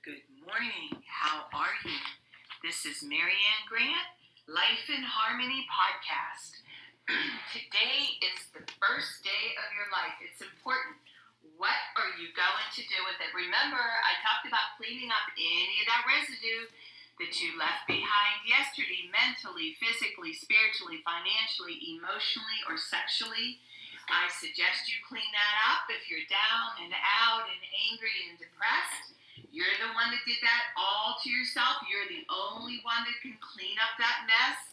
Good morning. How are you? This is Marianne Grant, Life in Harmony podcast. Today is the first day of your life. It's important. What are you going to do with it? Remember, I talked about cleaning up any of that residue that you left behind yesterday, mentally, physically, spiritually, financially, emotionally, or sexually. I suggest you clean that up if you're down and out and angry and depressed. You're the one that did that all to yourself. You're the only one that can clean up that mess.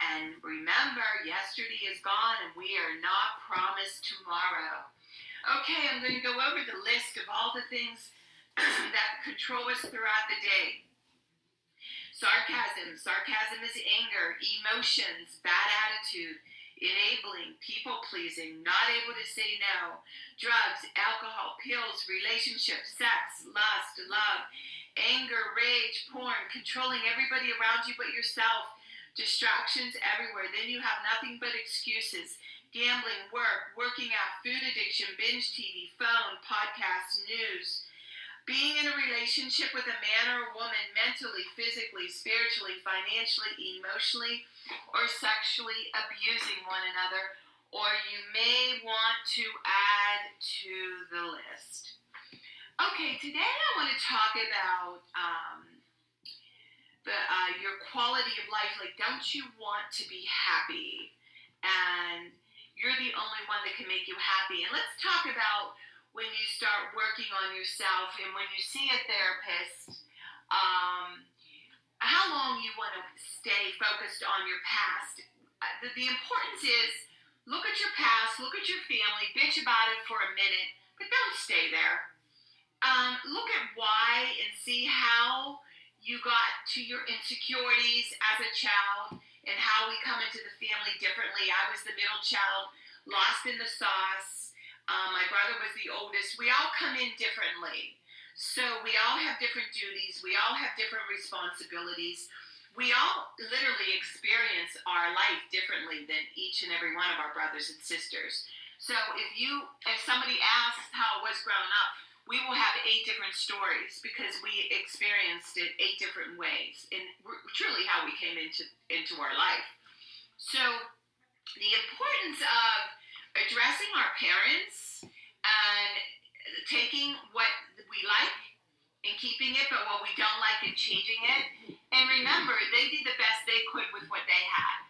And remember, yesterday is gone and we are not promised tomorrow. Okay, I'm going to go over the list of all the things that control us throughout the day. Sarcasm. Sarcasm is anger, emotions, bad attitude, enabling, people-pleasing, not able to say no, drugs, alcohol, pills, relationships, sex, lust, love, anger, rage, porn, controlling everybody around you but yourself, distractions everywhere. Then you have nothing but excuses, gambling, work, working out, food addiction, binge TV, phone, podcasts, news. Being in a relationship with a man or a woman mentally, physically, spiritually, financially, emotionally, or sexually abusing one another, or you may want to add to the list. Okay, today I want to talk about your quality of life. Like, don't you want to be happy? And you're the only one that can make you happy. And let's talk about when you start working on yourself and when you see a therapist, how long you want to stay focused on your past. The importance is, look at your past, look at your family, bitch about it for a minute, but don't stay there. Look at why and see how you got to your insecurities as a child and how we come into the family differently. I was the middle child, lost in the sauce. My brother was the oldest. We all come in differently. So we all have different duties. We all have different responsibilities. We all literally experience our life differently than each and every one of our brothers and sisters. So if somebody asks how it was growing up, we will have 8 different stories because we experienced it 8 different ways and truly how we came into our life. So the importance of addressing our parents and taking what we like and keeping it, but what we don't like and changing it. And remember, they did the best they could with what they had.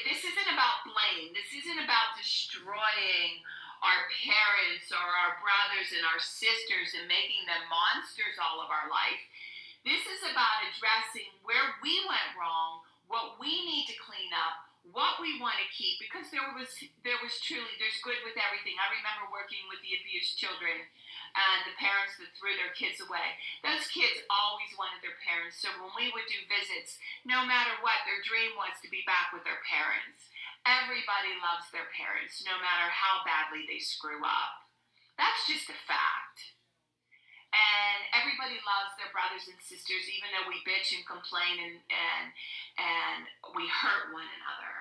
This isn't about blame. This isn't about destroying our parents or our brothers and our sisters and making them monsters all of our life. This is about addressing where we went wrong, what we need to clean up, what we want to keep, because there's good with everything. I remember working with the abused children and the parents that threw their kids away. Those kids always wanted their parents, so when we would do visits, no matter what, their dream was to be back with their parents. Everybody loves their parents, no matter how badly they screw up. That's just a fact. And everybody loves their brothers and sisters, even though we bitch and complain and we hurt one another.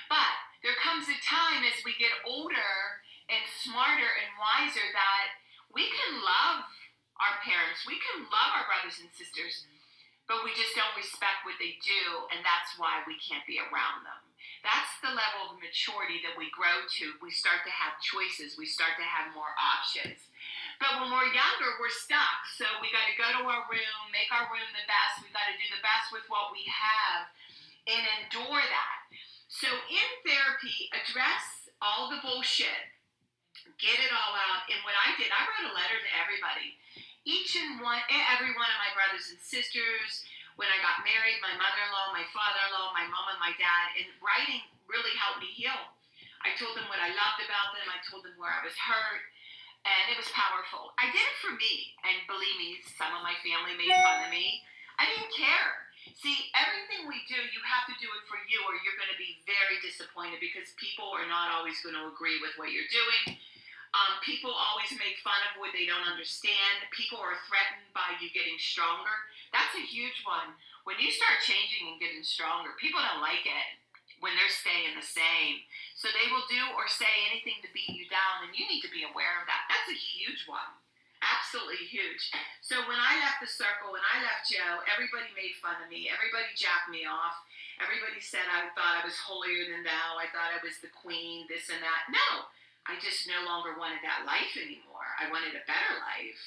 But there comes a time as we get older and smarter and wiser that we can love our parents, we can love our brothers and sisters, but we just don't respect what they do, and that's why we can't be around them. That's the level of maturity that we grow to. We start to have choices, we start to have more options. But when we're younger, we're stuck. So we got to go to our room, make our room the best. We got to do the best with what we have and endure that. So in therapy, address all the bullshit. Get it all out. And what I did, I wrote a letter to everybody. Every one of my brothers and sisters. When I got married, my mother-in-law, my father-in-law, my mom and my dad. And writing really helped me heal. I told them what I loved about them. I told them where I was hurt. And it was powerful. I did it for me. And believe me, some of my family made fun of me. I didn't care. See, everything we do, you have to do it for you or you're going to be very disappointed because people are not always going to agree with what you're doing. People always make fun of what they don't understand. People are threatened by you getting stronger. That's a huge one. When you start changing and getting stronger, people don't like it when they're staying the same. So they will do or say anything to beat you down, and you need to be aware of that. That's a huge one. Absolutely huge. So when I left the circle, when I left Joe, everybody made fun of me. Everybody jacked me off. Everybody said I thought I was holier than thou. I thought I was the queen, this and that. No, I just no longer wanted that life anymore. I wanted a better life.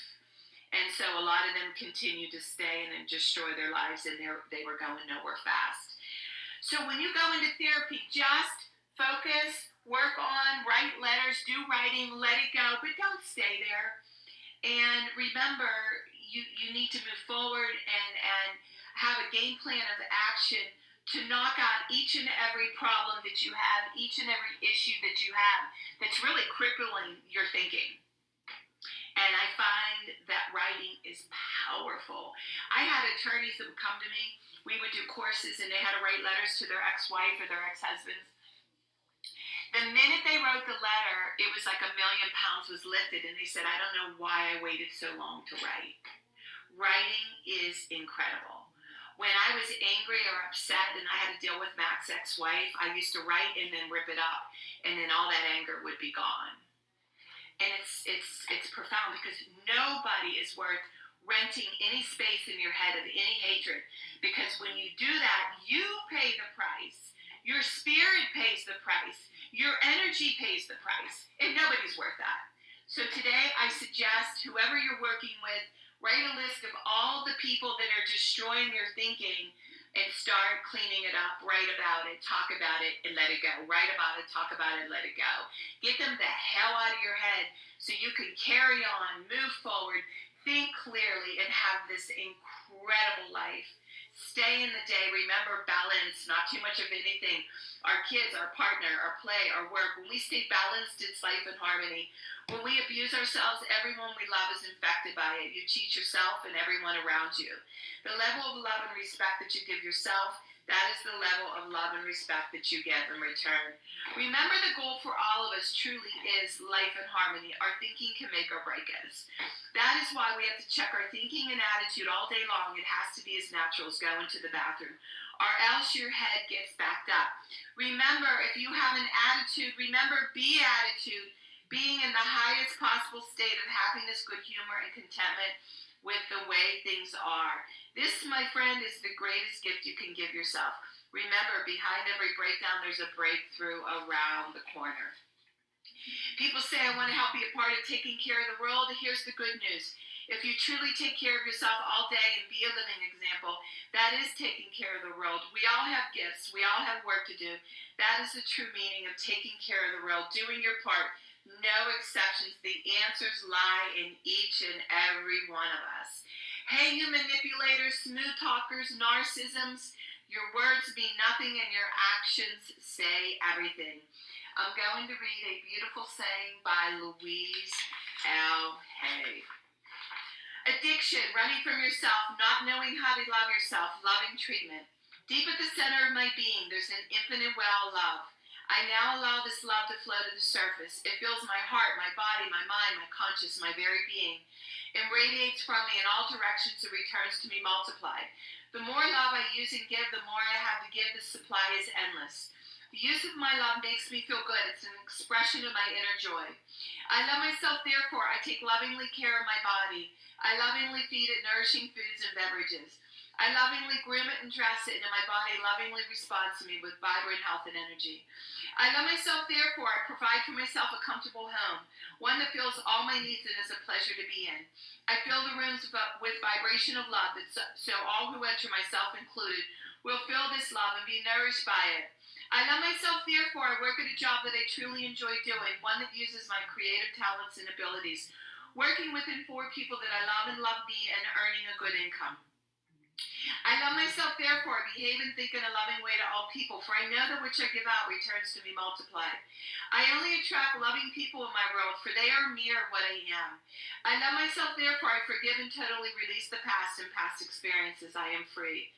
And so a lot of them continued to stay and then destroy their lives, and they were going nowhere fast. So when you go into therapy, just focus, work on, write letters, do writing, let it go, but don't stay there. And remember, you need to move forward and have a game plan of action to knock out each and every problem that you have, each and every issue that you have that's really crippling your thinking. And I find that writing is powerful. I had attorneys that would come to me. We would do courses, and they had to write letters to their ex-wife or their ex-husbands. The minute they wrote the letter, it was like 1,000,000 pounds was lifted, and they said, I don't know why I waited so long to write. Writing is incredible. When I was angry or upset and I had to deal with Mac's ex-wife, I used to write and then rip it up, and then all that anger would be gone. And it's profound, because nobody is worth renting any space in your head of any hatred, because when you do that, you pay the price. Your spirit pays the price. Your energy pays the price, and nobody's worth that. So today I suggest whoever you're working with, write a list of all the people that are destroying your thinking and start cleaning it up. Write about it, talk about it, and let it go. Write about it, talk about it, let it go. Get them the hell out of your head so you can carry on, move forward, think clearly, and have this incredible life. Stay in the day. Remember, balance, not too much of anything. Our kids, our partner, our play, our work. When we stay balanced, it's life in harmony. When we abuse ourselves, everyone we love is infected by it. You cheat yourself and everyone around you. The level of love and respect that you give yourself, that is the level of love and respect that you get in return. Remember, the goal for all of us truly is life in harmony. Our thinking can make or break us. That is why we have to check our thinking and attitude all day long. It has to be as natural as going to the bathroom, or else your head gets backed up. Remember, if you have an attitude, remember, beatitude, being in the highest possible state of happiness, good humor, and contentment with the way things are. This, my friend, is the greatest gift you can give yourself. Remember, behind every breakdown, there's a breakthrough around the corner. People say, I want to help be a part of taking care of the world. Here's the good news. If you truly take care of yourself all day and be a living example, that is taking care of the world. We all have gifts. We all have work to do. That is the true meaning of taking care of the world, doing your part. No exceptions. The answers lie in each and every one of us. Hey, you manipulators, smooth talkers, narcissisms, your words mean nothing and your actions say everything. I'm going to read a beautiful saying by Louise L. Hay. Addiction, running from yourself, not knowing how to love yourself, loving treatment. Deep at the center of my being, there's an infinite well of love. I now allow this love to flow to the surface. It fills my heart, my body, my mind, my conscience, my very being. It radiates from me in all directions and returns to me multiplied. The more love I use and give, the more I have to give. The supply is endless. The use of my love makes me feel good. It's an expression of my inner joy. I love myself, therefore I take lovingly care of my body. I lovingly feed it nourishing foods and beverages. I lovingly groom it and dress it, and my body lovingly responds to me with vibrant health and energy. I love myself, therefore I provide for myself a comfortable home, one that fills all my needs and is a pleasure to be in. I fill the rooms with vibration of love, so all who enter, myself included, will feel this love and be nourished by it. I love myself, therefore I work at a job that I truly enjoy doing, one that uses my creative talents and abilities, working with and for people that I love and love me, and earning a good income. I love myself, therefore I behave and think in a loving way to all people, for I know that which I give out returns to me multiplied. I only attract loving people in my world, for they are a mirror of what I am. I love myself, therefore I forgive and totally release the past and past experiences. I am free.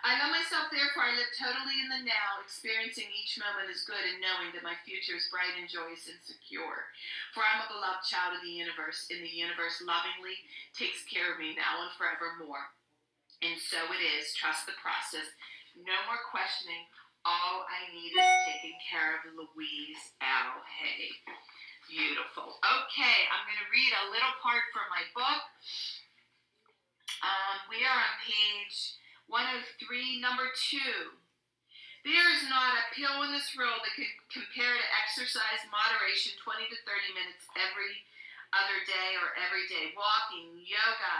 I love myself, therefore I live totally in the now, experiencing each moment as good and knowing that my future is bright and joyous and secure. For I'm a beloved child of the universe, and the universe lovingly takes care of me now and forevermore. And so it is. Trust the process. No more questioning. All I need is taking care of. Louise L. Hay. Beautiful. Okay, I'm going to read a little part from my book. We are on page 103, number 2. There is not a pill in this world that can compare to exercise moderation, 20 to 30 minutes every other day or every day. Walking, yoga,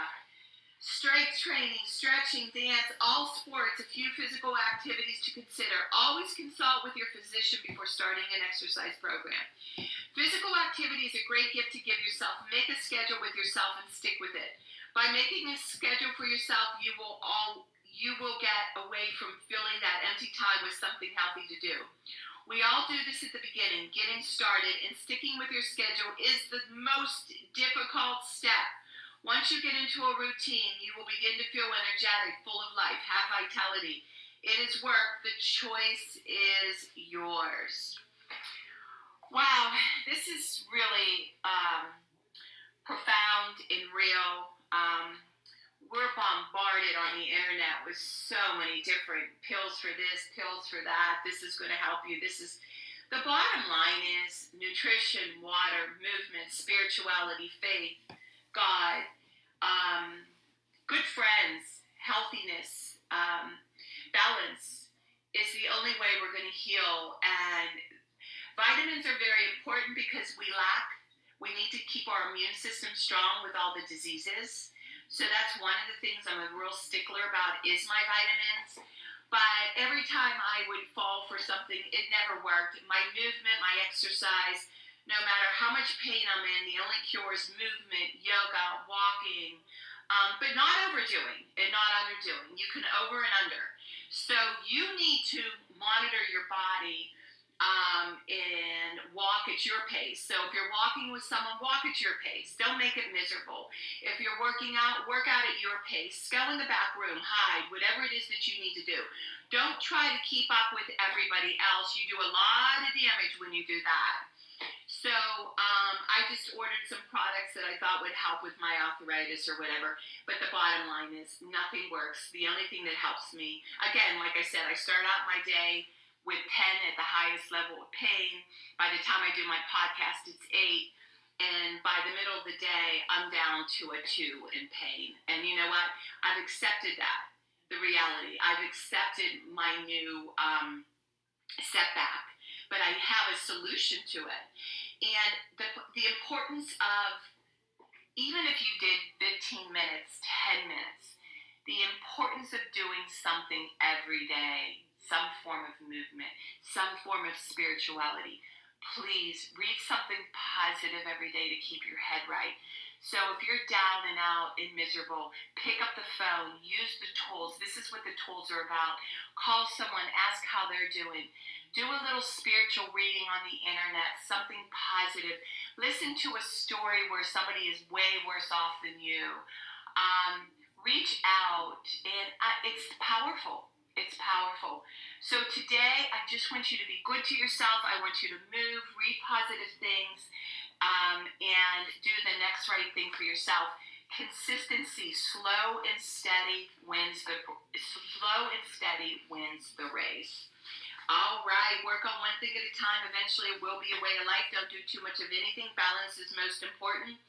strength training, stretching, dance, all sports, a few physical activities to consider. Always consult with your physician before starting an exercise program. Physical activity is a great gift to give yourself. Make a schedule with yourself and stick with it. By making a schedule for yourself, you will get away from filling that empty time with something healthy to do. We all do this at the beginning. Getting started and sticking with your schedule is the most difficult step. Once you get into a routine, you will begin to feel energetic, full of life, have vitality. It is work. The choice is yours. Wow, this is really profound and real. We're bombarded on the internet with so many different pills for this, pills for that. This is going to help you. The bottom line is nutrition, water, movement, spirituality, faith, God, good friends, healthiness, balance is the only way we're going to heal. And vitamins are very important because we need to keep our immune system strong with all the diseases. So that's one of the things I'm a real stickler about is my vitamins. But every time I would fall for something, it never worked. My movement, my exercise, no matter how much pain I'm in, the only cure is movement, yoga, walking, but not overdoing and not underdoing. You can over and under. So you need to monitor your body and walk at your pace. So if you're walking with someone, walk at your pace. Don't make it miserable. If you're working out, work out at your pace. Go in the back room, hide, whatever it is that you need to do. Don't try to keep up with everybody else. You do a lot of damage when you do that. So I just ordered some products that I thought would help with my arthritis or whatever. But the bottom line is nothing works. The only thing that helps me, again, like I said, I start out my day with 10 at the highest level of pain. By the time I do my podcast, it's 8. And by the middle of the day, I'm down to a 2 in pain. And you know what? I've accepted that, the reality. I've accepted my new setback. But I have a solution to it. And the importance of, even if you did 15 minutes, 10 minutes, the importance of doing something every day, some form of movement, some form of spirituality. Please read something positive every day to keep your head right. So if you're down and out and miserable, pick up the phone, use the tools. This is what the tools are about. Call someone, ask how they're doing. Do a little spiritual reading on the internet, something positive. Listen to a story where somebody is way worse off than you. Reach out, and it's powerful. It's powerful. So today, I just want you to be good to yourself. I want you to move, read positive things, and do the next right thing for yourself. Consistency, slow and steady wins the race. All right, work on one thing at a time. Eventually, it will be a way of life. Don't do too much of anything. Balance is most important.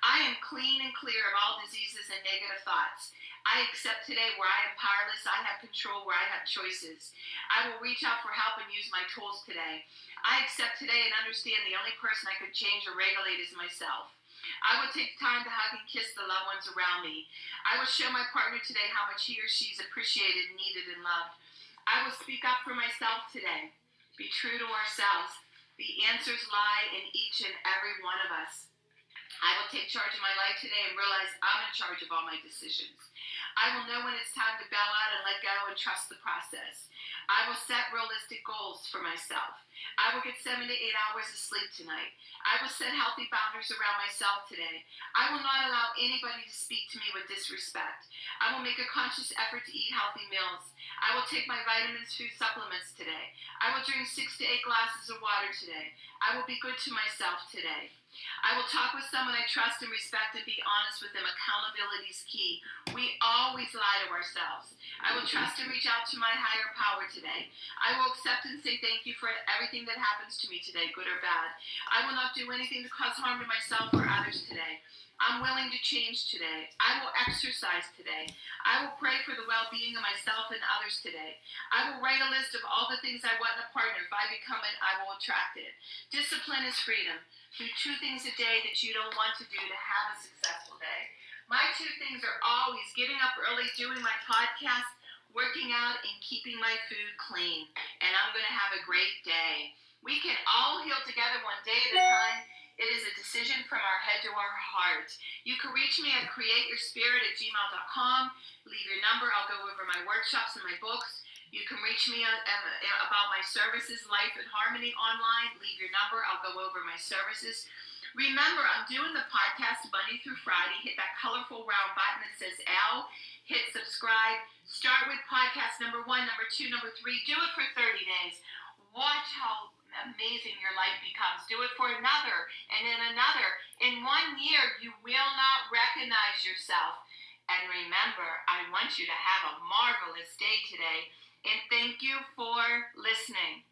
I am clean and clear of all diseases and negative thoughts. I accept today where I am powerless, I have control, where I have choices. I will reach out for help and use my tools today. I accept today and understand the only person I could change or regulate is myself. I will take time to hug and kiss the loved ones around me. I will show my partner today how much he or she is appreciated, needed, and loved. I will speak up for myself today. Be true to ourselves. The answers lie in each and every one of us. I will take charge of my life today and realize I'm in charge of all my decisions. I will know when it's time to bail out and let go and trust the process. I will set realistic goals for myself. I will get 7 to 8 hours of sleep tonight. I will set healthy boundaries around myself today. I will not allow anybody to speak to me with disrespect. I will make a conscious effort to eat healthy meals. I will take my vitamins, food supplements today. I will drink 6 to 8 glasses of water today. I will be good to myself today. I will talk with someone I trust and respect and be honest with them. Accountability is key. We always lie to ourselves. I will trust and reach out to my higher power today. I will accept and say thank you for everything that happens to me today, good or bad. I will not do anything to cause harm to myself or others today. I'm willing to change today. I will exercise today. I will pray for the well-being of myself and others today. I will write a list of all the things I want in a partner. If I become it, I will attract it. Discipline is freedom. Do 2 things a day that you don't want to do to have a successful day. My 2 things are always getting up early, doing my podcast, working out, and keeping my food clean. And I'm going to have a great day. We can all heal together one day at a time. It is a decision from our head to our heart. You can reach me at createyourspirit@gmail.com. Leave your number. I'll go over my workshops and my books. You can reach me about my services, Life in Harmony online. Leave your number. I'll go over my services. Remember, I'm doing the podcast Monday through Friday. Hit that colorful round button that says L. Hit subscribe. Start with podcast number 1, number 2, number 3. Do it for 30 days. Watch how amazing your life becomes. Do it for another and then another. In 1 year, you will not recognize yourself. And remember, I want you to have a marvelous day today. And thank you for listening.